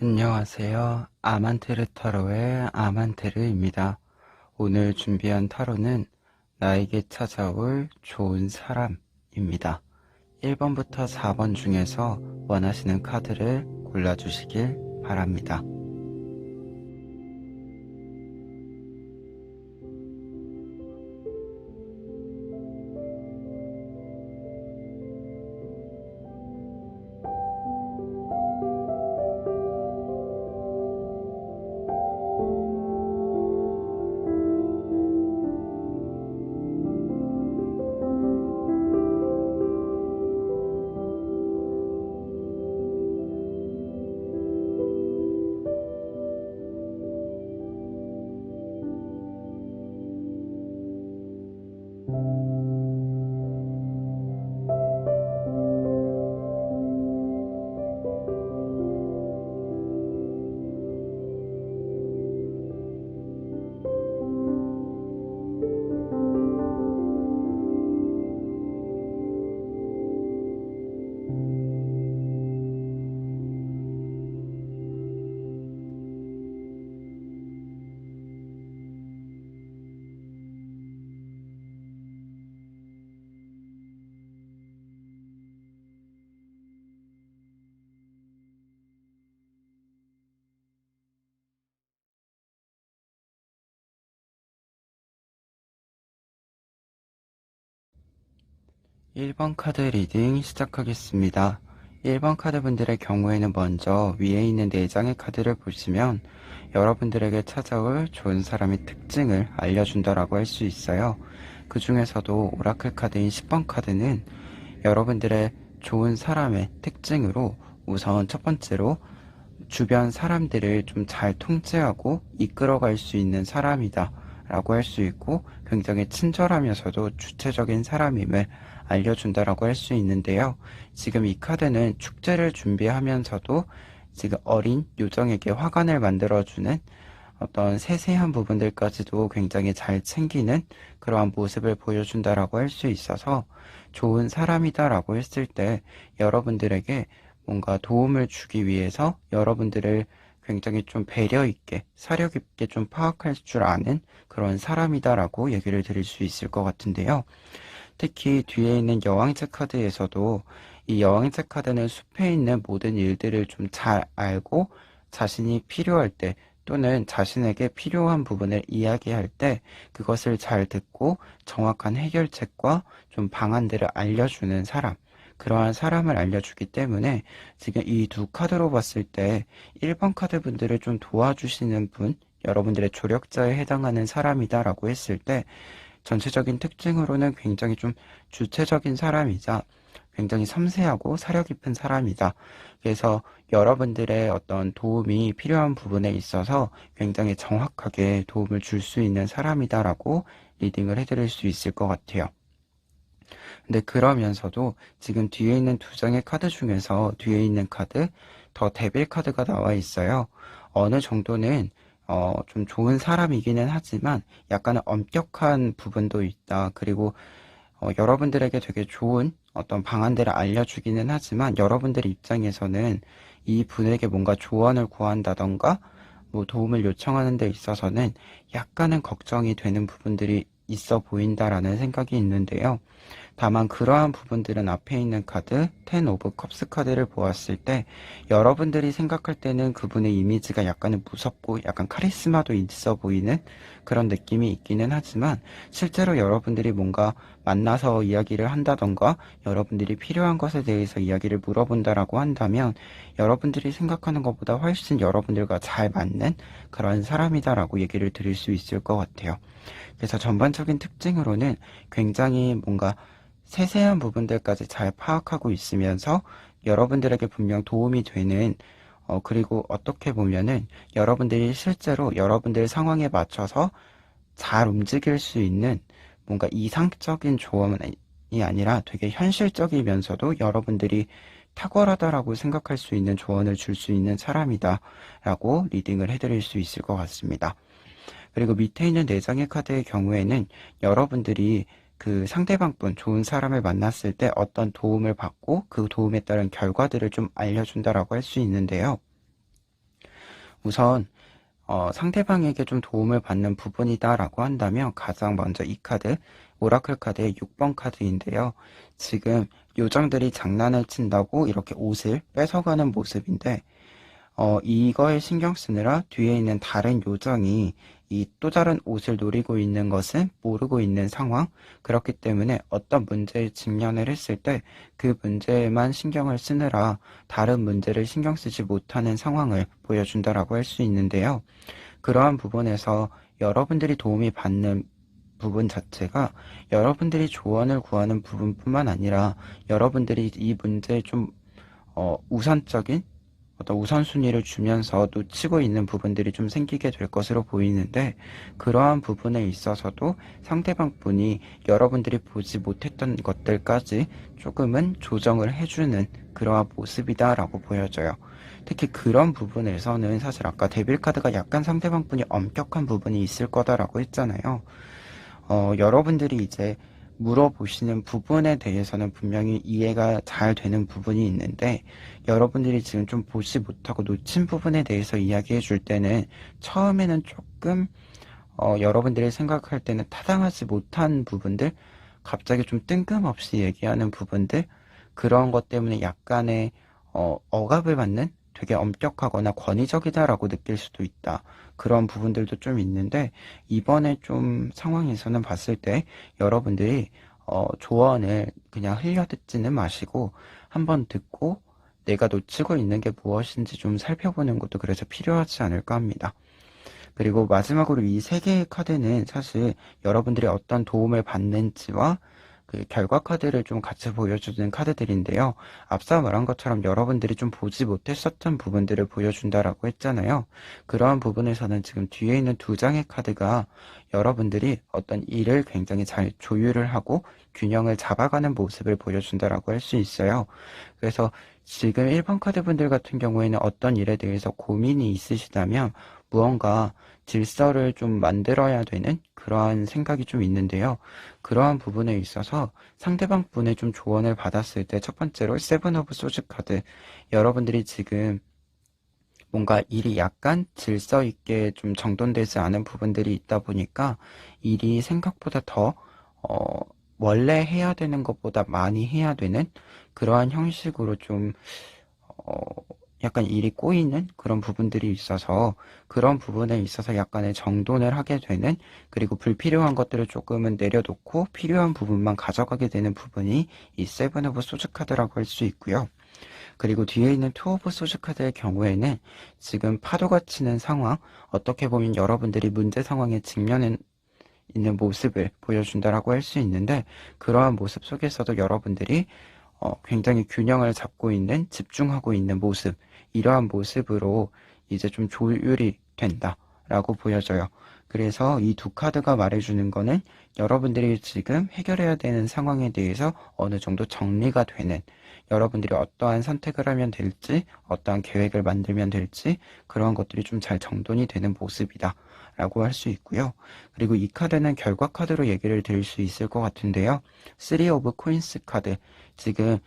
안녕하세요. 아만테르 타로의 아만테르입니다. 오늘 준비한 타로는 나에게 찾아올 좋은 사람입니다. 1번부터 4번 중에서 원하시는 카드를 골라주시길 바랍니다. 1번 카드 리딩 시작하겠습니다. 1번 카드 분들의 경우에는 먼저 위에 있는 4장의 카드를 보시면 여러분들에게 찾아올 좋은 사람의 특징을 알려준다라고 할 수 있어요. 그 중에서도 오라클 카드인 10번 카드는 여러분들의 좋은 사람의 특징으로 우선 첫 번째로 주변 사람들을 좀 잘 통제하고 이끌어갈 수 있는 사람이다 라고 할 수 있고, 굉장히 친절하면서도 주체적인 사람임을 알려준다라고 할 수 있는데요. 지금 이 카드는 축제를 준비하면서도 지금 어린 요정에게 화관을 만들어주는 어떤 세세한 부분들까지도 굉장히 잘 챙기는 그러한 모습을 보여준다라고 할 수 있어서, 좋은 사람이다라고 했을 때 여러분들에게 뭔가 도움을 주기 위해서 여러분들을 굉장히 좀 배려 있게, 사력 있게 좀 파악할 줄 아는 그런 사람이다라고 얘기를 드릴 수 있을 것 같은데요. 특히 뒤에 있는 여왕제 카드에서도 이 여왕제 카드는 숲에 있는 모든 일들을 좀 잘 알고, 자신이 필요할 때 또는 자신에게 필요한 부분을 이야기할 때 그것을 잘 듣고 정확한 해결책과 좀 방안들을 알려주는 사람, 그러한 사람을 알려주기 때문에 지금 이 두 카드로 봤을 때 1번 카드 분들을 좀 도와주시는 분, 여러분들의 조력자에 해당하는 사람이다라고 했을 때 전체적인 특징으로는 굉장히 좀 주체적인 사람이자 굉장히 섬세하고 사려 깊은 사람이다. 그래서 여러분들의 어떤 도움이 필요한 부분에 있어서 굉장히 정확하게 도움을 줄 수 있는 사람이다라고 리딩을 해드릴 수 있을 것 같아요. 근데 그러면서도 지금 뒤에 있는 두 장의 카드 중에서 뒤에 있는 카드, 더 데빌 카드가 나와 있어요. 어느 정도는 좀 좋은 사람이기는 하지만 약간은 엄격한 부분도 있다. 그리고 여러분들에게 되게 좋은 어떤 방안들을 알려주기는 하지만 여러분들 입장에서는 이 분에게 뭔가 조언을 구한다던가 뭐 도움을 요청하는 데 있어서는 약간은 걱정이 되는 부분들이 있어 보인다라는 생각이 있는데요. 다만 그러한 부분들은 앞에 있는 카드, 10 오브 컵스 카드를 보았을 때 여러분들이 생각할 때는 그분의 이미지가 약간은 무섭고 약간 카리스마도 있어 보이는 그런 느낌이 있기는 하지만, 실제로 여러분들이 뭔가 만나서 이야기를 한다던가 여러분들이 필요한 것에 대해서 이야기를 물어본다라고 한다면 여러분들이 생각하는 것보다 훨씬 여러분들과 잘 맞는 그런 사람이다라고 얘기를 드릴 수 있을 것 같아요. 그래서 전반적인 특징으로는 굉장히 뭔가 세세한 부분들까지 잘 파악하고 있으면서 여러분들에게 분명 도움이 되는, 그리고 어떻게 보면은 여러분들이 실제로 여러분들 상황에 맞춰서 잘 움직일 수 있는 뭔가 이상적인 조언이 아니라 되게 현실적이면서도 여러분들이 탁월하다라고 생각할 수 있는 조언을 줄 수 있는 사람이다 라고 리딩을 해드릴 수 있을 것 같습니다. 그리고 밑에 있는 4장의 카드의 경우에는 여러분들이 그 상대방분, 좋은 사람을 만났을 때 어떤 도움을 받고 그 도움에 따른 결과들을 좀 알려준다라고 할 수 있는데요. 우선 상대방에게 좀 도움을 받는 부분이다라고 한다면 가장 먼저 이 카드, 오라클 카드의 6번 카드인데요. 지금 요정들이 장난을 친다고 이렇게 옷을 뺏어가는 모습인데 이거에 신경 쓰느라 뒤에 있는 다른 요정이 이 또 다른 옷을 노리고 있는 것은 모르고 있는 상황. 그렇기 때문에 어떤 문제에 직면을 했을 때 그 문제에만 신경을 쓰느라 다른 문제를 신경 쓰지 못하는 상황을 보여준다라고 할 수 있는데요. 그러한 부분에서 여러분들이 도움이 받는 부분 자체가 여러분들이 조언을 구하는 부분뿐만 아니라 여러분들이 이 문제에 좀 우선적인 어떤 우선순위를 주면서 놓치고 있는 부분들이 좀 생기게 될 것으로 보이는데, 그러한 부분에 있어서도 상대방 분이 여러분들이 보지 못했던 것들까지 조금은 조정을 해주는 그러한 모습이다라고 보여져요. 특히 그런 부분에서는 사실 아까 데빌 카드가 약간 상대방 분이 엄격한 부분이 있을 거다라고 했잖아요. 여러분들이 이제 물어보시는 부분에 대해서는 분명히 이해가 잘 되는 부분이 있는데, 여러분들이 지금 좀 보지 못하고 놓친 부분에 대해서 이야기해 줄 때는 처음에는 조금 여러분들이 생각할 때는 타당하지 못한 부분들, 갑자기 좀 뜬금없이 얘기하는 부분들, 그런 것 때문에 약간의 억압을 받는, 되게 엄격하거나 권위적이다라고 느낄 수도 있다. 그런 부분들도 좀 있는데, 이번에 좀 상황에서는 봤을 때 여러분들이 조언을 그냥 흘려듣지는 마시고 한번 듣고 내가 놓치고 있는 게 무엇인지 좀 살펴보는 것도 그래서 필요하지 않을까 합니다. 그리고 마지막으로 이 세 개의 카드는 사실 여러분들이 어떤 도움을 받는지와 그 결과 카드를 좀 같이 보여주는 카드들인데요. 앞서 말한 것처럼 여러분들이 좀 보지 못했었던 부분들을 보여준다라고 했잖아요. 그러한 부분에서는 지금 뒤에 있는 두 장의 카드가 여러분들이 어떤 일을 굉장히 잘 조율을 하고 균형을 잡아가는 모습을 보여준다라고 할 수 있어요. 그래서 지금 1번 카드 분들 같은 경우에는 어떤 일에 대해서 고민이 있으시다면 무언가 질서를 좀 만들어야 되는 그러한 생각이 좀 있는데요. 그러한 부분에 있어서 상대방 분의 좀 조언을 받았을 때 첫 번째로 세븐 오브 소즈 카드, 여러분들이 지금 뭔가 일이 약간 질서 있게 좀 정돈되지 않은 부분들이 있다 보니까 일이 생각보다 더 어, 원래 해야 되는 것보다 많이 해야 되는 그러한 형식으로 좀 어, 약간 일이 꼬이는 그런 부분들이 있어서 그런 부분에 있어서 약간의 정돈을 하게 되는, 그리고 불필요한 것들을 조금은 내려놓고 필요한 부분만 가져가게 되는 부분이 이 세븐 오브 소즈 카드라고 할 수 있고요. 그리고 뒤에 있는 투 오브 소즈 카드의 경우에는 지금 파도가 치는 상황, 어떻게 보면 여러분들이 문제 상황에 직면해 있는 모습을 보여준다라고 할 수 있는데, 그러한 모습 속에서도 여러분들이 굉장히 균형을 잡고 있는, 집중하고 있는 모습, 이러한 모습으로 이제 좀 조율이 된다라고 보여져요. 그래서 이 두 카드가 말해주는 거는 여러분들이 지금 해결해야 되는 상황에 대해서 어느 정도 정리가 되는, 여러분들이 어떠한 선택을 하면 될지, 어떠한 계획을 만들면 될지, 그러한 것들이 좀 잘 정돈이 되는 모습이다 라고 할 수 있고요. 그리고 이 카드는 결과 카드로 얘기를 드릴 수 있을 것 같은데요. 3 오브 코인스 카드, 지금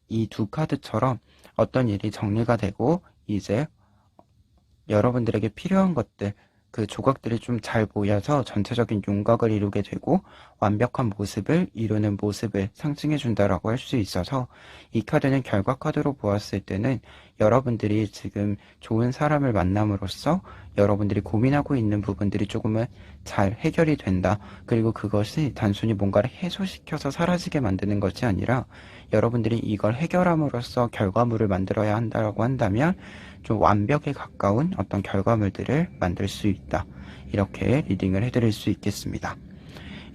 이 두 카드처럼 어떤 일이 정리가 되고 이제 여러분들에게 필요한 것들, 그 조각들이 좀 잘 모여서 전체적인 윤곽을 이루게 되고 완벽한 모습을 이루는 모습을 상징해 준다라고 할 수 있어서, 이 카드는 결과 카드로 보았을 때는 여러분들이 지금 좋은 사람을 만남으로써 여러분들이 고민하고 있는 부분들이 조금은 잘 해결이 된다. 그리고 그것이 단순히 뭔가를 해소시켜서 사라지게 만드는 것이 아니라 여러분들이 이걸 해결함으로써 결과물을 만들어야 한다고 한다면 좀 완벽에 가까운 어떤 결과물들을 만들 수 있다. 이렇게 리딩을 해드릴 수 있겠습니다.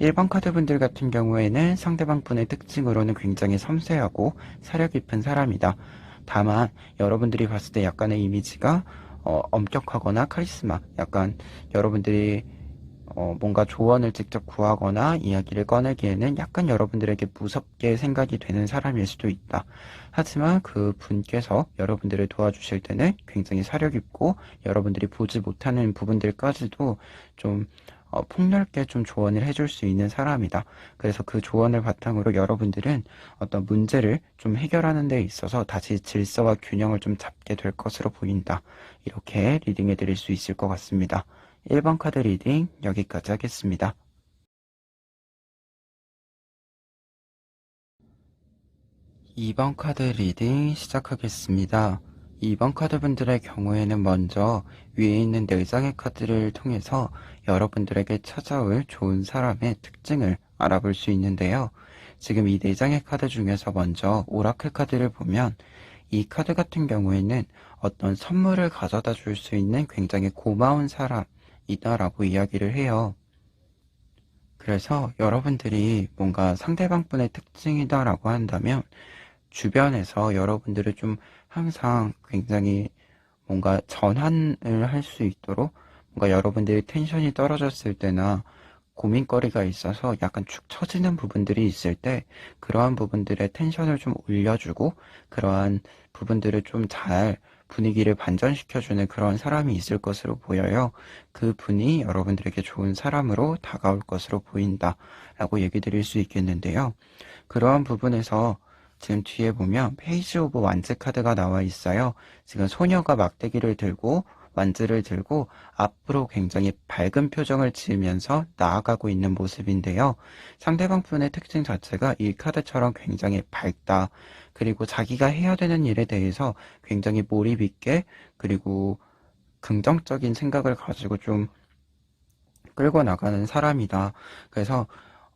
1번 카드분들 같은 경우에는 상대방 분의 특징으로는 굉장히 섬세하고 사려 깊은 사람이다. 다만 여러분들이 봤을 때 약간의 이미지가 엄격하거나 카리스마, 약간 여러분들이 뭔가 조언을 직접 구하거나 이야기를 꺼내기에는 약간 여러분들에게 무섭게 생각이 되는 사람일 수도 있다. 하지만 그 분께서 여러분들을 도와주실 때는 굉장히 사려 깊고 여러분들이 보지 못하는 부분들까지도 좀 폭넓게 좀 조언을 해줄 수 있는 사람이다. 그래서 그 조언을 바탕으로 여러분들은 어떤 문제를 좀 해결하는 데 있어서 다시 질서와 균형을 좀 잡게 될 것으로 보인다. 이렇게 리딩해 드릴 수 있을 것 같습니다. 1번 카드 리딩 여기까지 하겠습니다. 2번 카드 리딩 시작하겠습니다. 2번 카드분들의 경우에는 먼저 위에 있는 4장의 카드를 통해서 여러분들에게 찾아올 좋은 사람의 특징을 알아볼 수 있는데요. 지금 이 4장의 카드 중에서 먼저 오라클 카드를 보면 이 카드 같은 경우에는 어떤 선물을 가져다 줄 수 있는 굉장히 고마운 사람이다라고 이야기를 해요. 그래서 여러분들이 뭔가 상대방 분의 특징이다라고 한다면 주변에서 여러분들을 좀 항상 굉장히 뭔가 전환을 할 수 있도록 뭔가 여러분들이 텐션이 떨어졌을 때나 고민거리가 있어서 약간 축 처지는 부분들이 있을 때 그러한 부분들의 텐션을 좀 올려주고 그러한 부분들을 좀 잘 분위기를 반전시켜주는 그런 사람이 있을 것으로 보여요. 그 분이 여러분들에게 좋은 사람으로 다가올 것으로 보인다 라고 얘기 드릴 수 있겠는데요. 그러한 부분에서 지금 뒤에 보면 페이지 오브 완즈 카드가 나와 있어요. 지금 소녀가 막대기를 들고 완즈를 들고 앞으로 굉장히 밝은 표정을 지으면서 나아가고 있는 모습인데요. 상대방 분의 특징 자체가 이 카드처럼 굉장히 밝다. 그리고 자기가 해야 되는 일에 대해서 굉장히 몰입 있게 그리고 긍정적인 생각을 가지고 좀 끌고 나가는 사람이다. 그래서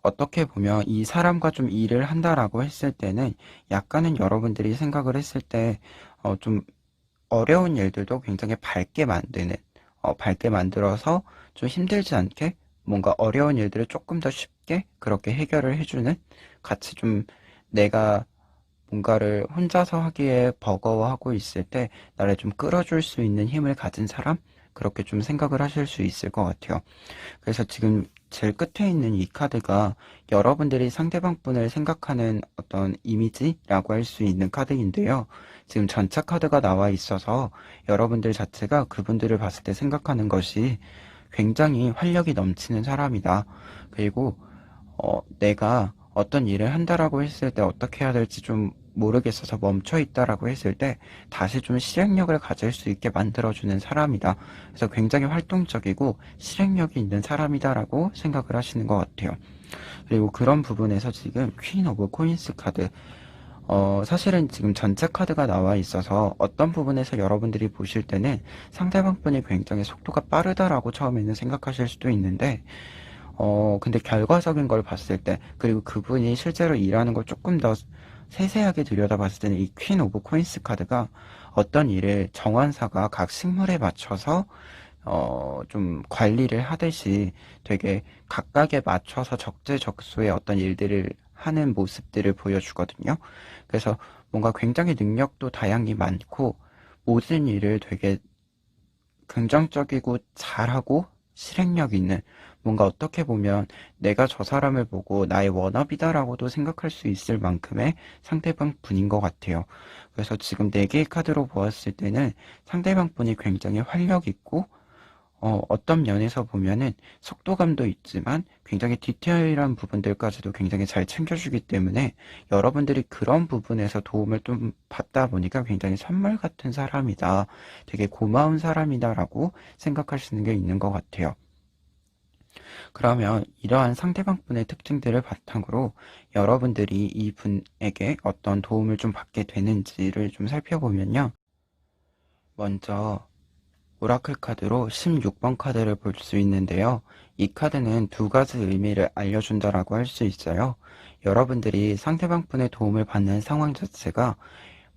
어떻게 보면 이 사람과 좀 일을 한다라고 했을 때는 약간은 여러분들이 생각을 했을 때 좀 어려운 일들도 굉장히 밝게 만들어서 좀 힘들지 않게 뭔가 어려운 일들을 조금 더 쉽게 그렇게 해결을 해주는 같이 좀 내가 뭔가를 혼자서 하기에 버거워하고 있을 때 나를 좀 끌어줄 수 있는 힘을 가진 사람? 그렇게 좀 생각을 하실 수 있을 것 같아요. 그래서 지금 제일 끝에 있는 이 카드가 여러분들이 상대방 분을 생각하는 어떤 이미지라고 할 수 있는 카드인데요. 지금 전차 카드가 나와 있어서 여러분들 자체가 그분들을 봤을 때 생각하는 것이 굉장히 활력이 넘치는 사람이다. 그리고 내가 어떤 일을 한다라고 했을 때 어떻게 해야 될지 좀 모르겠어서 멈춰 있다라고 했을 때 다시 좀 실행력을 가질 수 있게 만들어주는 사람이다. 그래서 굉장히 활동적이고 실행력이 있는 사람이다라고 생각을 하시는 것 같아요. 그리고 그런 부분에서 지금 퀸 오브 코인스 카드 사실은 지금 전체 카드가 나와 있어서 어떤 부분에서 여러분들이 보실 때는 상대방 분이 굉장히 속도가 빠르다라고 처음에는 생각하실 수도 있는데 근데 결과적인 걸 봤을 때, 그리고 그분이 실제로 일하는 걸 조금 더 세세하게 들여다봤을 때는 이 퀸 오브 코인스 카드가 어떤 일을 정원사가 각 식물에 맞춰서 좀 관리를 하듯이 되게 각각에 맞춰서 적재적소의 어떤 일들을 하는 모습들을 보여주거든요. 그래서 뭔가 굉장히 능력도 다양히 많고 모든 일을 되게 긍정적이고 잘하고 실행력 있는 뭔가 어떻게 보면 내가 저 사람을 보고 나의 워너비다라고도 생각할 수 있을 만큼의 상대방 분인 것 같아요. 그래서 지금 4개의 카드로 보았을 때는 상대방 분이 굉장히 활력 있고 어떤 면에서 보면은 속도감도 있지만 굉장히 디테일한 부분들까지도 굉장히 잘 챙겨주기 때문에 여러분들이 그런 부분에서 도움을 좀 받다 보니까 굉장히 선물 같은 사람이다. 되게 고마운 사람이다라고 생각하시는 게 있는 것 같아요. 그러면 이러한 상대방 분의 특징들을 바탕으로 여러분들이 이 분에게 어떤 도움을 좀 받게 되는지를 좀 살펴보면요. 먼저 오라클 카드로 16번 카드를 볼 수 있는데요. 이 카드는 두 가지 의미를 알려준다라고 할 수 있어요. 여러분들이 상대방 분의 도움을 받는 상황 자체가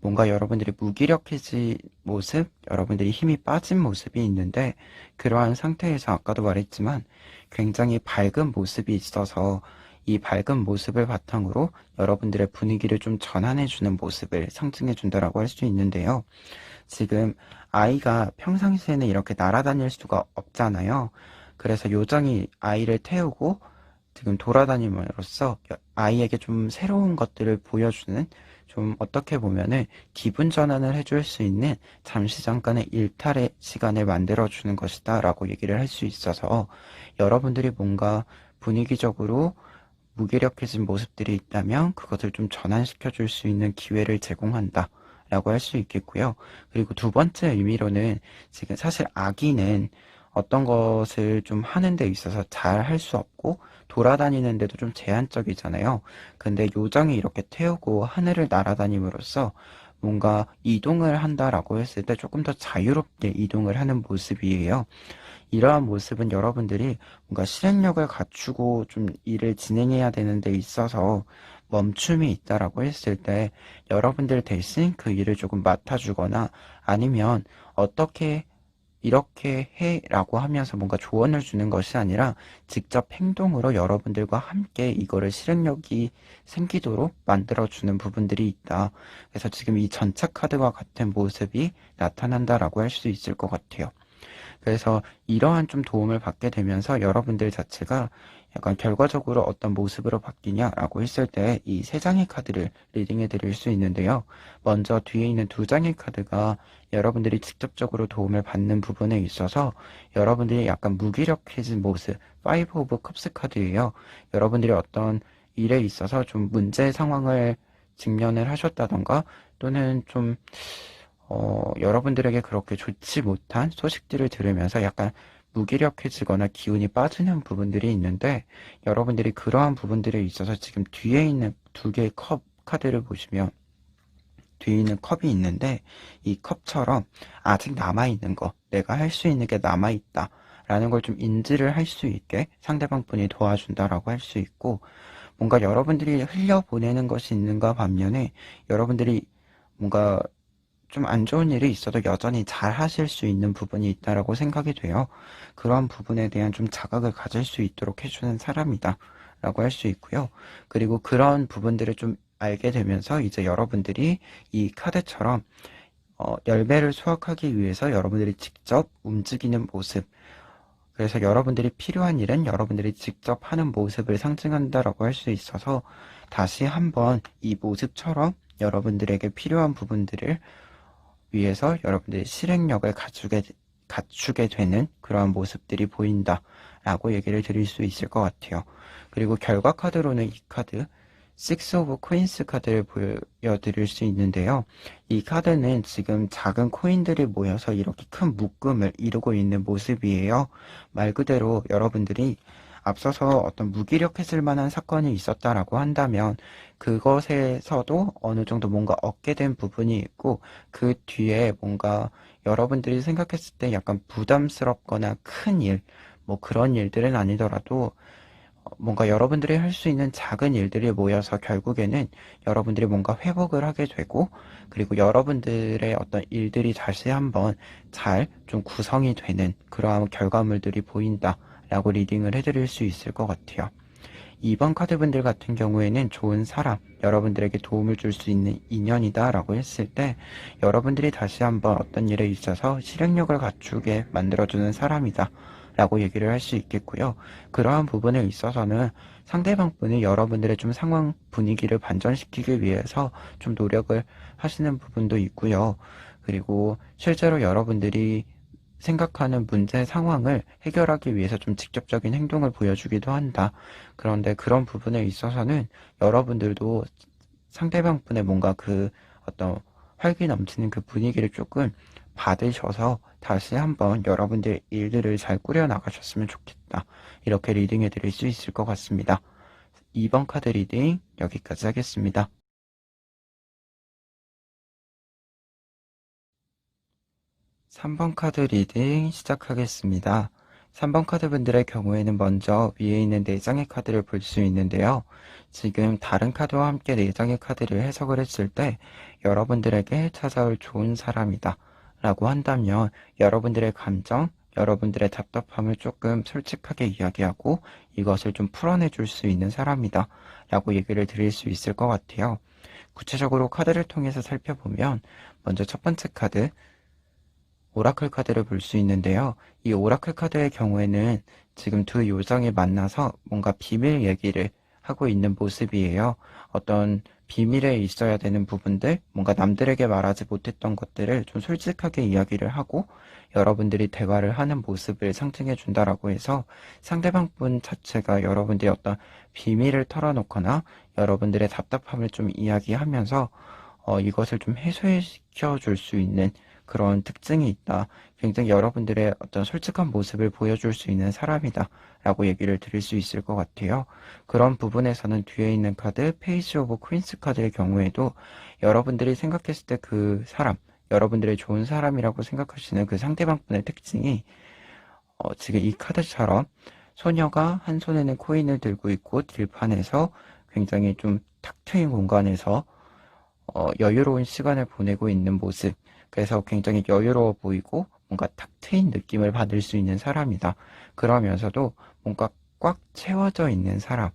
뭔가 여러분들이 무기력해진 모습, 여러분들이 힘이 빠진 모습이 있는데 그러한 상태에서 아까도 말했지만 굉장히 밝은 모습이 있어서 이 밝은 모습을 바탕으로 여러분들의 분위기를 좀 전환해주는 모습을 상징해준다라고 할 수 있는데요. 지금 아이가 평상시에는 이렇게 날아다닐 수가 없잖아요. 그래서 요정이 아이를 태우고 지금 돌아다님으로써 아이에게 좀 새로운 것들을 보여주는, 좀 어떻게 보면은 기분 전환을 해줄 수 있는 잠시 잠깐의 일탈의 시간을 만들어주는 것이다 라고 얘기를 할 수 있어서, 여러분들이 뭔가 분위기적으로 무기력해진 모습들이 있다면 그것을 좀 전환시켜 줄 수 있는 기회를 제공한다 라고 할 수 있겠고요. 그리고 두 번째 의미로는, 지금 사실 아기는 어떤 것을 좀 하는 데 있어서 잘 할 수 없고 돌아다니는데도 좀 제한적이잖아요. 근데 요정이 이렇게 태우고 하늘을 날아다님으로써 뭔가 이동을 한다라고 했을 때 조금 더 자유롭게 이동을 하는 모습이에요. 이러한 모습은 여러분들이 뭔가 실행력을 갖추고 좀 일을 진행해야 되는 데 있어서 멈춤이 있다라고 했을 때, 여러분들 대신 그 일을 조금 맡아주거나, 아니면 어떻게 이렇게 해 라고 하면서 뭔가 조언을 주는 것이 아니라 직접 행동으로 여러분들과 함께 이거를 실행력이 생기도록 만들어주는 부분들이 있다. 그래서 지금 이 전차 카드와 같은 모습이 나타난다라고 할 수 있을 것 같아요. 그래서 이러한 좀 도움을 받게 되면서 여러분들 자체가 약간 결과적으로 어떤 모습으로 바뀌냐라고 했을 때 이 세 장의 카드를 리딩해 드릴 수 있는데요. 먼저 뒤에 있는 두 장의 카드가 여러분들이 직접적으로 도움을 받는 부분에 있어서 여러분들이 약간 무기력해진 모습, 파이브 오브 컵스 카드예요. 여러분들이 어떤 일에 있어서 좀 문제 상황을 직면을 하셨다던가, 또는 좀 여러분들에게 그렇게 좋지 못한 소식들을 들으면서 약간 무기력해지거나 기운이 빠지는 부분들이 있는데, 여러분들이 그러한 부분들에 있어서 지금 뒤에 있는 두 개의 컵 카드를 보시면, 뒤에 있는 컵이 있는데 이 컵처럼 아직 남아있는 거, 내가 할 수 있는 게 남아있다 라는 걸 좀 인지를 할 수 있게 상대방 분이 도와준다라고 할 수 있고, 뭔가 여러분들이 흘려보내는 것이 있는가 반면에 여러분들이 뭔가 좀 안 좋은 일이 있어도 여전히 잘 하실 수 있는 부분이 있다라고 생각이 돼요. 그런 부분에 대한 좀 자각을 가질 수 있도록 해주는 사람이다 라고 할 수 있고요. 그리고 그런 부분들을 좀 알게 되면서 이제 여러분들이 이 카드처럼 열매를 수확하기 위해서 여러분들이 직접 움직이는 모습, 그래서 여러분들이 필요한 일은 여러분들이 직접 하는 모습을 상징한다라고 할 수 있어서, 다시 한번 이 모습처럼 여러분들에게 필요한 부분들을 위해서 여러분들이 실행력을 갖추게 되는 그러한 모습들이 보인다라고 얘기를 드릴 수 있을 것 같아요. 그리고 결과 카드로는 이 카드, 식스 오브 코인스 카드를 보여드릴 수 있는데요. 이 카드는 지금 작은 코인들이 모여서 이렇게 큰 묶음을 이루고 있는 모습이에요. 말 그대로 여러분들이 앞서서 어떤 무기력했을 만한 사건이 있었다라고 한다면 그것에서도 어느 정도 뭔가 얻게 된 부분이 있고, 그 뒤에 뭔가 여러분들이 생각했을 때 약간 부담스럽거나 큰 일, 뭐 그런 일들은 아니더라도 뭔가 여러분들이 할 수 있는 작은 일들이 모여서 결국에는 여러분들이 뭔가 회복을 하게 되고, 그리고 여러분들의 어떤 일들이 다시 한번 잘 좀 구성이 되는 그러한 결과물들이 보인다라고 리딩을 해드릴 수 있을 것 같아요. 2번 카드분들 같은 경우에는 좋은 사람, 여러분들에게 도움을 줄 수 있는 인연이다 라고 했을 때, 여러분들이 다시 한번 어떤 일에 있어서 실행력을 갖추게 만들어주는 사람이다 라고 얘기를 할 수 있겠고요. 그러한 부분에 있어서는 상대방 분이 여러분들의 좀 상황 분위기를 반전시키기 위해서 좀 노력을 하시는 부분도 있고요. 그리고 실제로 여러분들이 생각하는 문제 상황을 해결하기 위해서 좀 직접적인 행동을 보여주기도 한다. 그런데 그런 부분에 있어서는 여러분들도 상대방 분의 뭔가 그 어떤 활기 넘치는 그 분위기를 조금 받으셔서 다시 한번 여러분들의 일들을 잘 꾸려나가셨으면 좋겠다. 이렇게 리딩해 드릴 수 있을 것 같습니다. 2번 카드 리딩 여기까지 하겠습니다. 3번 카드 리딩 시작하겠습니다. 3번 카드 분들의 경우에는 먼저 위에 있는 4장의 카드를 볼 수 있는데요. 지금 다른 카드와 함께 4장의 카드를 해석을 했을 때 여러분들에게 찾아올 좋은 사람이다 라고 한다면, 여러분들의 감정, 여러분들의 답답함을 조금 솔직하게 이야기하고 이것을 좀 풀어내 줄 수 있는 사람이다 라고 얘기를 드릴 수 있을 것 같아요. 구체적으로 카드를 통해서 살펴보면, 먼저 첫 번째 카드 오라클 카드를 볼 수 있는데요. 이 오라클 카드의 경우에는 지금 두 요정이 만나서 뭔가 비밀 얘기를 하고 있는 모습이에요. 어떤 비밀에 있어야 되는 부분들, 뭔가 남들에게 말하지 못했던 것들을 좀 솔직하게 이야기를 하고 여러분들이 대화를 하는 모습을 상징해 준다라고 해서 상대방 분 자체가 여러분들이 어떤 비밀을 털어놓거나 여러분들의 답답함을 좀 이야기하면서 이것을 좀 해소시켜 줄 수 있는 그런 특징이 있다. 굉장히 여러분들의 어떤 솔직한 모습을 보여줄 수 있는 사람이다. 라고 얘기를 드릴 수 있을 것 같아요. 그런 부분에서는 뒤에 있는 카드, 페이지 오브 퀸스 카드의 경우에도 여러분들이 생각했을 때 그 사람, 여러분들의 좋은 사람이라고 생각하시는 그 상대방분의 특징이 지금 이 카드처럼 소녀가 한 손에는 코인을 들고 있고 딜판에서 굉장히 좀 탁 트인 공간에서 여유로운 시간을 보내고 있는 모습. 그래서 굉장히 여유로워 보이고 뭔가 탁 트인 느낌을 받을 수 있는 사람이다. 그러면서도 뭔가 꽉 채워져 있는 사람.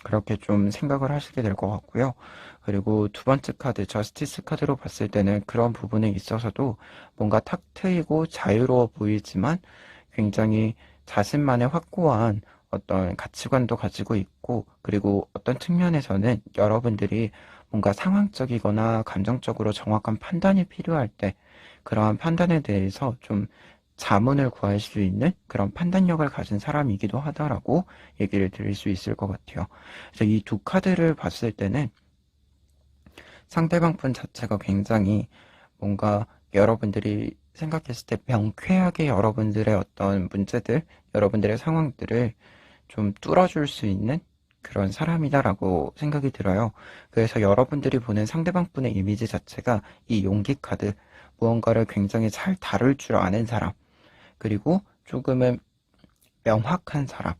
그렇게 좀 생각을 하시게 될 것 같고요. 그리고 두 번째 카드, 저스티스 카드로 봤을 때는 그런 부분에 있어서도 뭔가 탁 트이고 자유로워 보이지만 굉장히 자신만의 확고한 어떤 가치관도 가지고 있고, 그리고 어떤 측면에서는 여러분들이 뭔가 상황적이거나 감정적으로 정확한 판단이 필요할 때 그러한 판단에 대해서 좀 자문을 구할 수 있는 그런 판단력을 가진 사람이기도 하다라고 얘기를 드릴 수 있을 것 같아요. 그래서 이 두 카드를 봤을 때는 상대방 분 자체가 굉장히 뭔가 여러분들이 생각했을 때 명쾌하게 여러분들의 어떤 문제들, 여러분들의 상황들을 좀 뚫어줄 수 있는 그런 사람이다라고 생각이 들어요. 그래서 여러분들이 보는 상대방 분의 이미지 자체가 이 용기 카드, 무언가를 굉장히 잘 다룰 줄 아는 사람, 그리고 조금은 명확한 사람,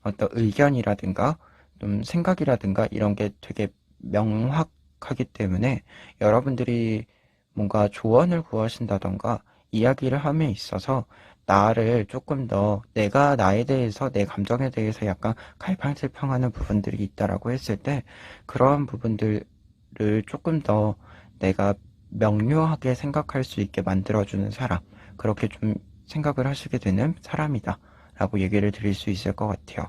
어떤 의견이라든가 좀 생각이라든가 이런 게 되게 명확하기 때문에 여러분들이 뭔가 조언을 구하신다던가 이야기를 함에 있어서 나를 조금 더 내가 나에 대해서 내 감정에 대해서 약간 갈팡질팡하는 부분들이 있다라고 했을 때 그러한 부분들을 조금 더 내가 명료하게 생각할 수 있게 만들어주는 사람, 그렇게 좀 생각을 하시게 되는 사람이다 라고 얘기를 드릴 수 있을 것 같아요.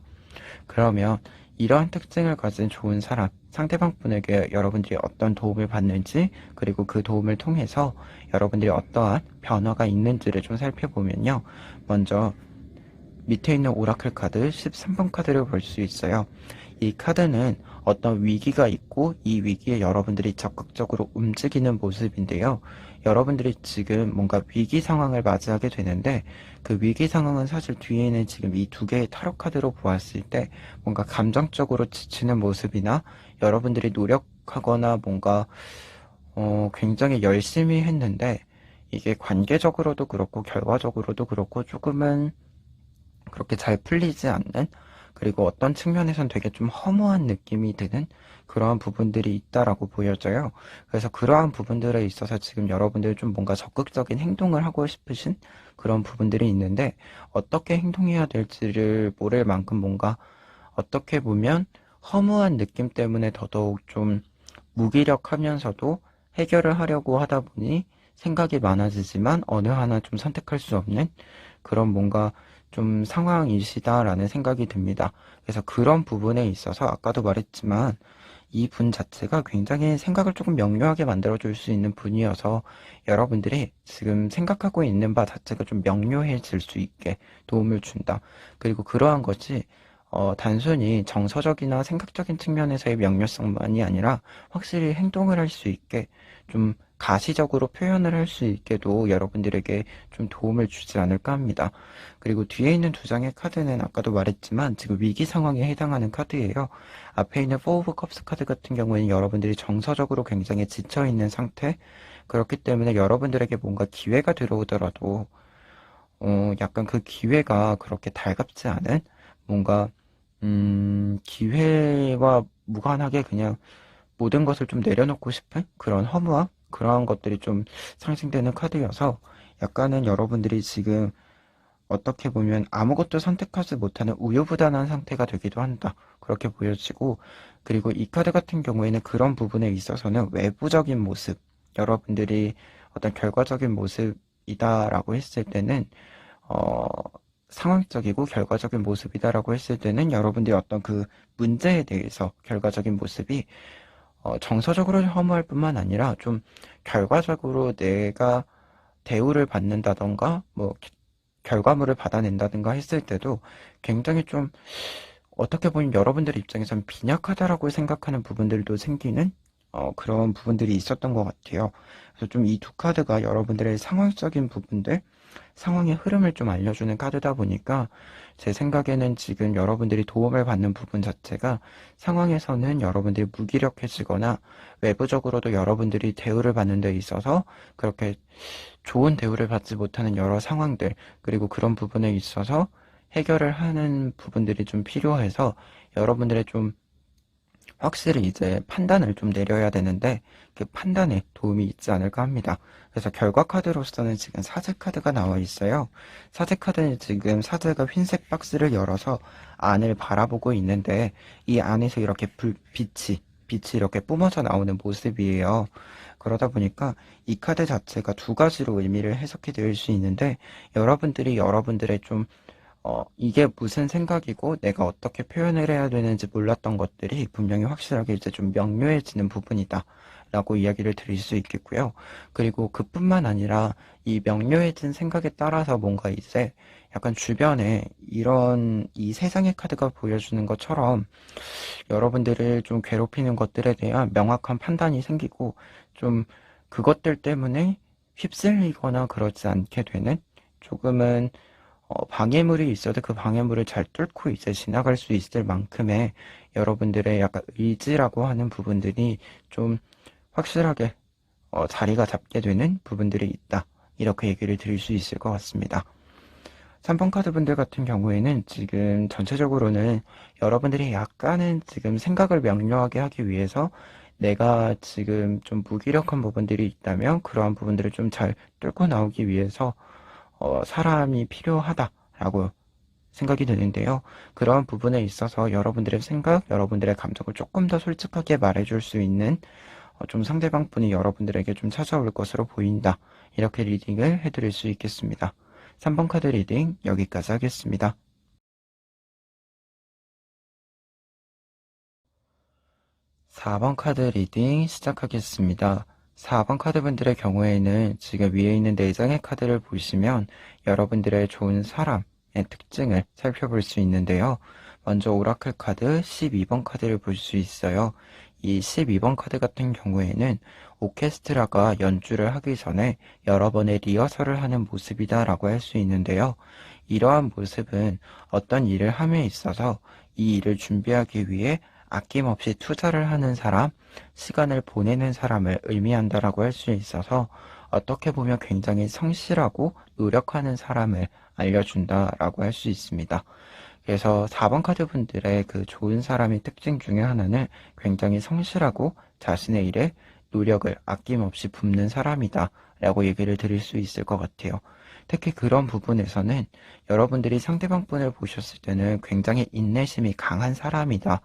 그러면 이러한 특징을 가진 좋은 사람, 상대방 분에게 여러분들이 어떤 도움을 받는지, 그리고 그 도움을 통해서 여러분들이 어떠한 변화가 있는지를 좀 살펴보면요. 먼저 밑에 있는 오라클 카드 13번 카드를 볼 수 있어요. 이 카드는 어떤 위기가 있고 이 위기에 여러분들이 적극적으로 움직이는 모습인데요. 여러분들이 지금 뭔가 위기 상황을 맞이하게 되는데 그 위기 상황은 사실 뒤에는 지금 이 두 개의 타로 카드로 보았을 때 뭔가 감정적으로 지치는 모습이나 여러분들이 노력하거나 뭔가 굉장히 열심히 했는데 이게 관계적으로도 그렇고 결과적으로도 그렇고 조금은 그렇게 잘 풀리지 않는, 그리고 어떤 측면에선 되게 좀 허무한 느낌이 드는 그러한 부분들이 있다라고 보여져요. 그래서 그러한 부분들에 있어서 지금 여러분들 좀 뭔가 적극적인 행동을 하고 싶으신 그런 부분들이 있는데 어떻게 행동해야 될지를 모를 만큼 뭔가 어떻게 보면 허무한 느낌 때문에 더더욱 좀 무기력하면서도 해결을 하려고 하다 보니 생각이 많아지지만 어느 하나 좀 선택할 수 없는 그런 뭔가 좀 상황이시다라는 생각이 듭니다. 그래서 그런 부분에 있어서 아까도 말했지만 이 분 자체가 굉장히 생각을 조금 명료하게 만들어줄 수 있는 분이어서 여러분들이 지금 생각하고 있는 바 자체가 좀 명료해질 수 있게 도움을 준다. 그리고 그러한 것이 단순히 정서적이나 생각적인 측면에서의 명료성만이 아니라 확실히 행동을 할 수 있게 좀 가시적으로 표현을 할 수 있게도 여러분들에게 좀 도움을 주지 않을까 합니다. 그리고 뒤에 있는 두 장의 카드는 아까도 말했지만 지금 위기 상황에 해당하는 카드예요. 앞에 있는 포 오브 컵스 카드 같은 경우에는 여러분들이 정서적으로 굉장히 지쳐있는 상태, 그렇기 때문에 여러분들에게 뭔가 기회가 들어오더라도 약간 그 기회가 그렇게 달갑지 않은 뭔가 기회와 무관하게 그냥 모든 것을 좀 내려놓고 싶은 그런 허무함? 그러한 것들이 좀 상징되는 카드여서 약간은 여러분들이 지금 어떻게 보면 아무것도 선택하지 못하는 우유부단한 상태가 되기도 한다. 그렇게 보여지고, 그리고 이 카드 같은 경우에는 그런 부분에 있어서는 외부적인 모습, 여러분들이 어떤 결과적인 모습이다라고 했을 때는, 어, 상황적이고 결과적인 모습이다라고 했을 때는 여러분들이 어떤 그 문제에 대해서 결과적인 모습이 정서적으로 허무할 뿐만 아니라 좀 결과적으로 내가 대우를 받는다던가 뭐 결과물을 받아낸다든가 했을 때도 굉장히 좀 어떻게 보면 여러분들 입장에선 빈약하다라고 생각하는 부분들도 생기는 그런 부분들이 있었던 것 같아요. 그래서 좀 이 두 카드가 여러분들의 상황적인 부분들, 상황의 흐름을 좀 알려주는 카드다 보니까 제 생각에는 지금 여러분들이 도움을 받는 부분 자체가 상황에서는 여러분들이 무기력해지거나 외부적으로도 여러분들이 대우를 받는 데 있어서 그렇게 좋은 대우를 받지 못하는 여러 상황들, 그리고 그런 부분에 있어서 해결을 하는 부분들이 좀 필요해서 여러분들의 좀 확실히 이제 판단을 좀 내려야 되는데 그 판단에 도움이 있지 않을까 합니다. 그래서 결과 카드로서는 지금 사제 카드가 나와 있어요. 사제 카드는 지금 사제가 흰색 박스를 열어서 안을 바라보고 있는데 이 안에서 이렇게 빛이 이렇게 뿜어져 나오는 모습이에요. 그러다 보니까 이 카드 자체가 두 가지로 의미를 해석해 드릴 수 있는데 여러분들이 여러분들의 좀 이게 무슨 생각이고 내가 어떻게 표현을 해야 되는지 몰랐던 것들이 분명히 확실하게 이제 좀 명료해지는 부분이다. 라고 이야기를 드릴 수 있겠고요. 그리고 그뿐만 아니라 이 명료해진 생각에 따라서 뭔가 이제 약간 주변에 이런 이 세상의 카드가 보여주는 것처럼 여러분들을 좀 괴롭히는 것들에 대한 명확한 판단이 생기고 좀 그것들 때문에 휩쓸리거나 그러지 않게 되는 조금은 방해물이 있어도 그 방해물을 잘 뚫고 이제 지나갈 수 있을 만큼의 여러분들의 약간 의지라고 하는 부분들이 좀 확실하게 자리가 잡게 되는 부분들이 있다. 이렇게 얘기를 드릴 수 있을 것 같습니다. 3번 카드 분들 같은 경우에는 지금 전체적으로는 여러분들이 약간은 지금 생각을 명료하게 하기 위해서 내가 지금 좀 무기력한 부분들이 있다면 그러한 부분들을 좀 잘 뚫고 나오기 위해서 사람이 필요하다라고 생각이 드는데요. 그러한 부분에 있어서 여러분들의 생각, 여러분들의 감정을 조금 더 솔직하게 말해줄 수 있는 좀 상대방 분이 여러분들에게 좀 찾아올 것으로 보인다. 이렇게 리딩을 해드릴 수 있겠습니다. 3번 카드 리딩 여기까지 하겠습니다. 4번 카드 리딩 시작하겠습니다. 4번 카드 분들의 경우에는 지금 위에 있는 4장의 카드를 보시면 여러분들의 좋은 사람의 특징을 살펴볼 수 있는데요. 먼저 오라클 카드 12번 카드를 볼 수 있어요. 이 12번 카드 같은 경우에는 오케스트라가 연주를 하기 전에 여러 번의 리허설을 하는 모습이다 라고 할 수 있는데요. 이러한 모습은 어떤 일을 함에 있어서 이 일을 준비하기 위해 아낌없이 투자를 하는 사람, 시간을 보내는 사람을 의미한다라고 할 수 있어서 어떻게 보면 굉장히 성실하고 노력하는 사람을 알려준다라고 할 수 있습니다. 그래서 4번 카드 분들의 그 좋은 사람의 특징 중에 하나는 굉장히 성실하고 자신의 일에 노력을 아낌없이 붓는 사람이다 라고 얘기를 드릴 수 있을 것 같아요. 특히 그런 부분에서는 여러분들이 상대방 분을 보셨을 때는 굉장히 인내심이 강한 사람이다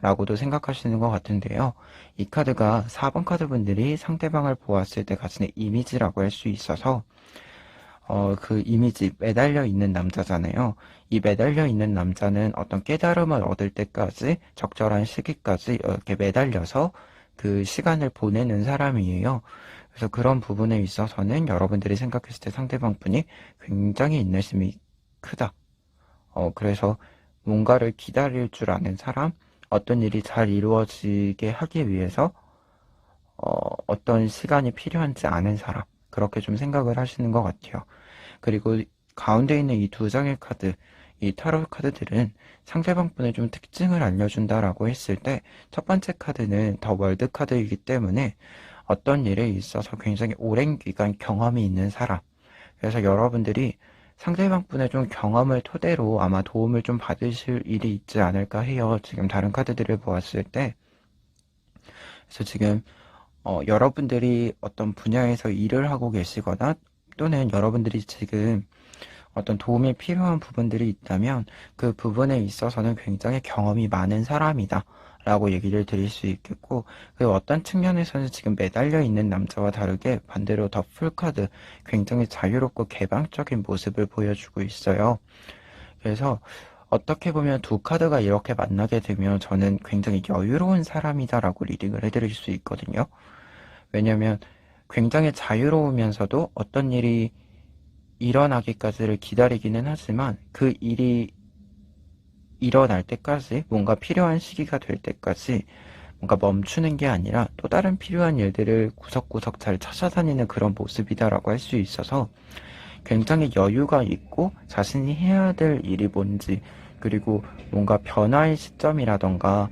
라고도 생각하시는 것 같은데요. 이 카드가 4번 카드 분들이 상대방을 보았을 때 가지는 이미지라고 할 수 있어서 그 이미지 매달려 있는 남자잖아요. 이 매달려 있는 남자는 어떤 깨달음을 얻을 때까지 적절한 시기까지 이렇게 매달려서 그 시간을 보내는 사람이에요. 그래서 그런 부분에 있어서는 여러분들이 생각했을 때 상대방 분이 굉장히 인내심이 크다. 그래서 뭔가를 기다릴 줄 아는 사람, 어떤 일이 잘 이루어지게 하기 위해서 어떤 시간이 필요한지 아는 사람, 그렇게 좀 생각을 하시는 것 같아요. 그리고 가운데 있는 이 두 장의 카드, 이 타로 카드들은 상대방 분의 좀 특징을 알려준다라고 했을 때 첫 번째 카드는 더 월드 카드이기 때문에 어떤 일에 있어서 굉장히 오랜 기간 경험이 있는 사람. 그래서 여러분들이 상대방 분의 좀 경험을 토대로 아마 도움을 좀 받으실 일이 있지 않을까 해요. 지금 다른 카드들을 보았을 때. 그래서 지금 여러분들이 어떤 분야에서 일을 하고 계시거나 또는 여러분들이 지금 어떤 도움이 필요한 부분들이 있다면 그 부분에 있어서는 굉장히 경험이 많은 사람이다 라고 얘기를 드릴 수 있겠고, 그 어떤 측면에서는 지금 매달려 있는 남자와 다르게 반대로 더 풀카드 굉장히 자유롭고 개방적인 모습을 보여주고 있어요. 그래서 어떻게 보면 두 카드가 이렇게 만나게 되면 저는 굉장히 여유로운 사람이다라고 리딩을 해드릴 수 있거든요. 왜냐면 굉장히 자유로우면서도 어떤 일이 일어나기까지를 기다리기는 하지만 그 일이 일어날 때까지 뭔가 필요한 시기가 될 때까지 뭔가 멈추는 게 아니라 또 다른 필요한 일들을 구석구석 잘 찾아다니는 그런 모습이다라고 할 수 있어서 굉장히 여유가 있고 자신이 해야 될 일이 뭔지 그리고 뭔가 변화의 시점이라던가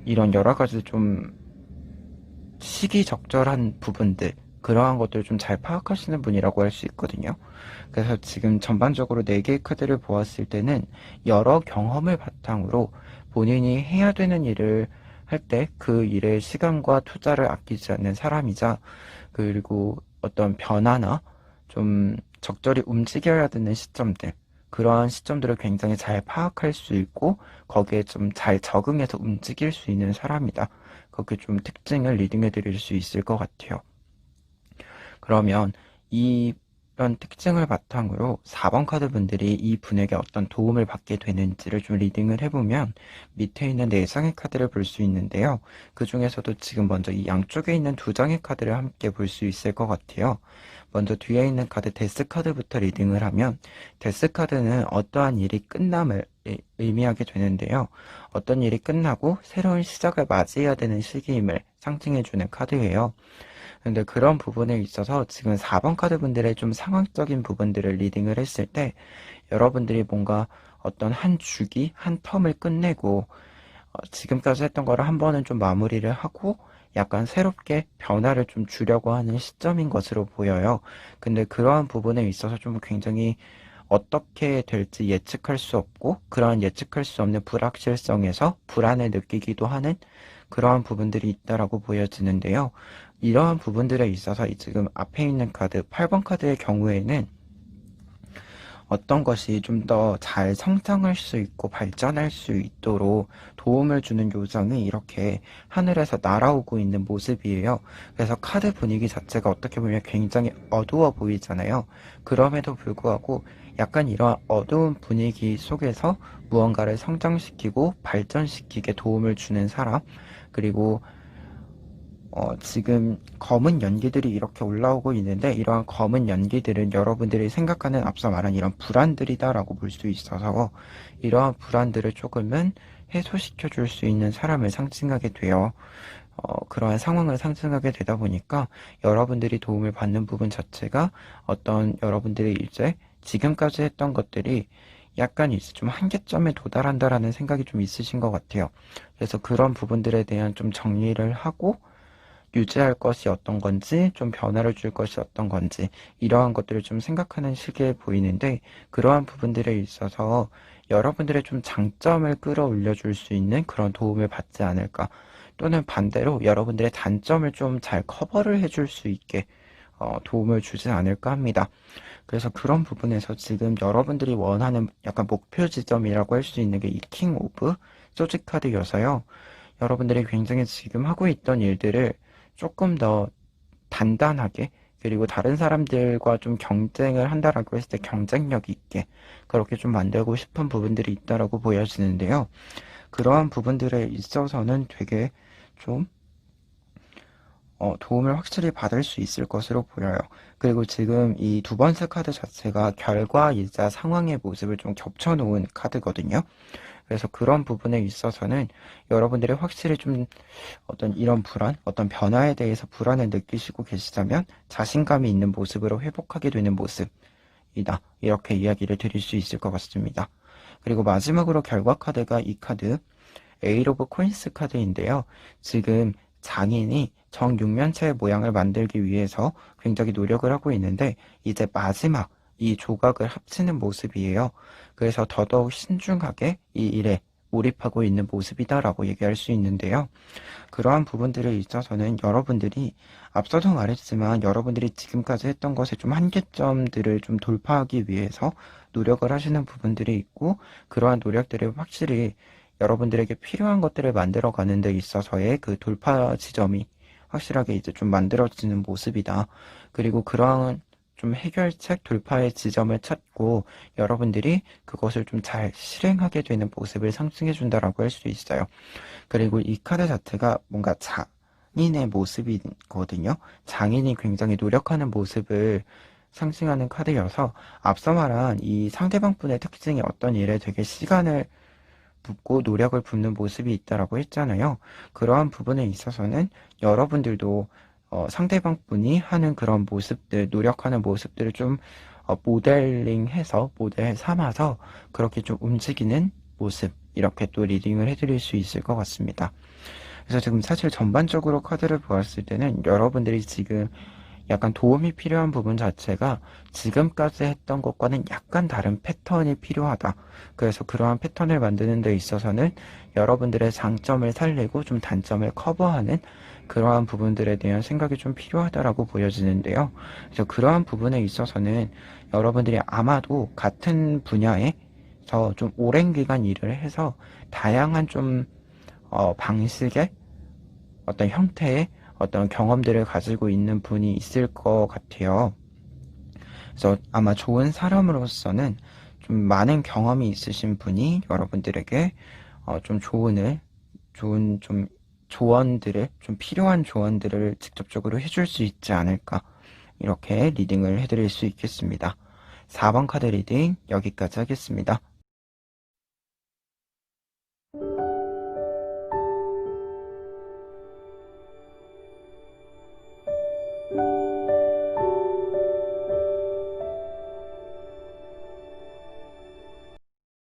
이런 여러 가지 좀 시기적절한 부분들 그러한 것들을 좀 잘 파악하시는 분이라고 할 수 있거든요. 그래서 지금 전반적으로 4개의 카드를 보았을 때는 여러 경험을 바탕으로 본인이 해야 되는 일을 할 때 그 일에 시간과 투자를 아끼지 않는 사람이자 그리고 어떤 변화나 좀 적절히 움직여야 되는 시점들 그러한 시점들을 굉장히 잘 파악할 수 있고 거기에 좀 잘 적응해서 움직일 수 있는 사람이다. 그렇게 좀 특징을 리딩해 드릴 수 있을 것 같아요. 그러면 이런 특징을 바탕으로 4번 카드 분들이 이 분에게 어떤 도움을 받게 되는지를 좀 리딩을 해보면 밑에 있는 4장의 카드를 볼 수 있는데요. 그 중에서도 지금 먼저 이 양쪽에 있는 2장의 카드를 함께 볼 수 있을 것 같아요. 먼저 뒤에 있는 카드 데스 카드부터 리딩을 하면 데스 카드는 어떠한 일이 끝남을 의미하게 되는데요. 어떤 일이 끝나고 새로운 시작을 맞이해야 되는 시기임을 상징해주는 카드예요. 근데 그런 부분에 있어서 지금 4번 카드 분들의 좀 상황적인 부분들을 리딩을 했을 때 여러분들이 뭔가 어떤 한 주기, 한 텀을 끝내고 지금까지 했던 거를 한 번은 좀 마무리를 하고 약간 새롭게 변화를 좀 주려고 하는 시점인 것으로 보여요. 근데 그러한 부분에 있어서 좀 굉장히 어떻게 될지 예측할 수 없고 그러한 예측할 수 없는 불확실성에서 불안을 느끼기도 하는 그러한 부분들이 있다라고 보여지는데요. 이러한 부분들에 있어서 지금 앞에 있는 카드 8번 카드의 경우에는 어떤 것이 좀 더 잘 성장할 수 있고 발전할 수 있도록 도움을 주는 요정이 이렇게 하늘에서 날아오고 있는 모습이에요. 그래서 카드 분위기 자체가 어떻게 보면 굉장히 어두워 보이잖아요. 그럼에도 불구하고 약간 이런 어두운 분위기 속에서 무언가를 성장시키고 발전시키게 도움을 주는 사람, 그리고 지금 검은 연기들이 이렇게 올라오고 있는데 이러한 검은 연기들은 여러분들이 생각하는 앞서 말한 이런 불안들이다라고 볼 수 있어서 이러한 불안들을 조금은 해소시켜 줄 수 있는 사람을 상징하게 돼요. 그러한 상황을 상징하게 되다 보니까 여러분들이 도움을 받는 부분 자체가 어떤 여러분들이 이제 지금까지 했던 것들이 약간 이제 좀 한계점에 도달한다라는 생각이 좀 있으신 것 같아요. 그래서 그런 부분들에 대한 좀 정리를 하고 유지할 것이 어떤 건지, 좀 변화를 줄 것이 어떤 건지, 이러한 것들을 좀 생각하는 시기에 보이는데, 그러한 부분들에 있어서 여러분들의 좀 장점을 끌어올려 줄 수 있는 그런 도움을 받지 않을까. 또는 반대로 여러분들의 단점을 좀 잘 커버를 해줄 수 있게 도움을 주지 않을까 합니다. 그래서 그런 부분에서 지금 여러분들이 원하는 약간 목표 지점이라고 할 수 있는 게 이 킹 오브 소지 카드여서요. 여러분들이 굉장히 지금 하고 있던 일들을 조금 더 단단하게 그리고 다른 사람들과 좀 경쟁을 한다라고 했을 때 경쟁력 있게 그렇게 좀 만들고 싶은 부분들이 있다라고 보여지는데요. 그러한 부분들에 있어서는 되게 좀 도움을 확실히 받을 수 있을 것으로 보여요. 그리고 지금 이 두 번째 카드 자체가 결과이자 상황의 모습을 좀 겹쳐놓은 카드거든요. 그래서 그런 부분에 있어서는 여러분들이 확실히 좀 어떤 이런 불안, 어떤 변화에 대해서 불안을 느끼시고 계시다면 자신감이 있는 모습으로 회복하게 되는 모습이다. 이렇게 이야기를 드릴 수 있을 것 같습니다. 그리고 마지막으로 결과 카드가 이 카드, 에이트 오브 코인스 카드인데요. 지금 장인이 정육면체의 모양을 만들기 위해서 굉장히 노력을 하고 있는데 이제 마지막 이 조각을 합치는 모습이에요. 그래서 더더욱 신중하게 이 일에 몰입하고 있는 모습이다라고 얘기할 수 있는데요. 그러한 부분들에 있어서는 여러분들이 앞서도 말했지만 여러분들이 지금까지 했던 것의 좀 한계점들을 좀 돌파하기 위해서 노력을 하시는 부분들이 있고 그러한 노력들을 확실히 여러분들에게 필요한 것들을 만들어 가는 데 있어서의 그 돌파 지점이 확실하게 이제 좀 만들어지는 모습이다. 그리고 그러한 좀 해결책, 돌파의 지점을 찾고 여러분들이 그것을 좀 잘 실행하게 되는 모습을 상징해 준다라고 할 수 있어요. 그리고 이 카드 자체가 뭔가 장인의 모습이거든요. 장인이 굉장히 노력하는 모습을 상징하는 카드여서 앞서 말한 이 상대방 분의 특징이 어떤 일에 되게 시간을 붓고 노력을 붓는 모습이 있다라고 했잖아요. 그러한 부분에 있어서는 여러분들도 상대방 분이 하는 그런 모습들, 노력하는 모습들을 좀 모델링해서, 모델 삼아서 그렇게 좀 움직이는 모습, 이렇게 또 리딩을 해드릴 수 있을 것 같습니다. 그래서 지금 사실 전반적으로 카드를 보았을 때는 여러분들이 지금 약간 도움이 필요한 부분 자체가 지금까지 했던 것과는 약간 다른 패턴이 필요하다. 그래서 그러한 패턴을 만드는 데 있어서는 여러분들의 장점을 살리고 좀 단점을 커버하는 그러한 부분들에 대한 생각이 좀 필요하다라고 보여지는데요. 그래서 그러한 부분에 있어서는 여러분들이 아마도 같은 분야에서 좀 오랜 기간 일을 해서 다양한 좀 방식의 어떤 형태의 어떤 경험들을 가지고 있는 분이 있을 것 같아요. 그래서 아마 좋은 사람으로서는 좀 많은 경험이 있으신 분이 여러분들에게 좀 좋은 좀 조언들을, 좀 필요한 조언들을 직접적으로 해줄 수 있지 않을까. 이렇게 리딩을 해드릴 수 있겠습니다. 4번 카드 리딩 여기까지 하겠습니다.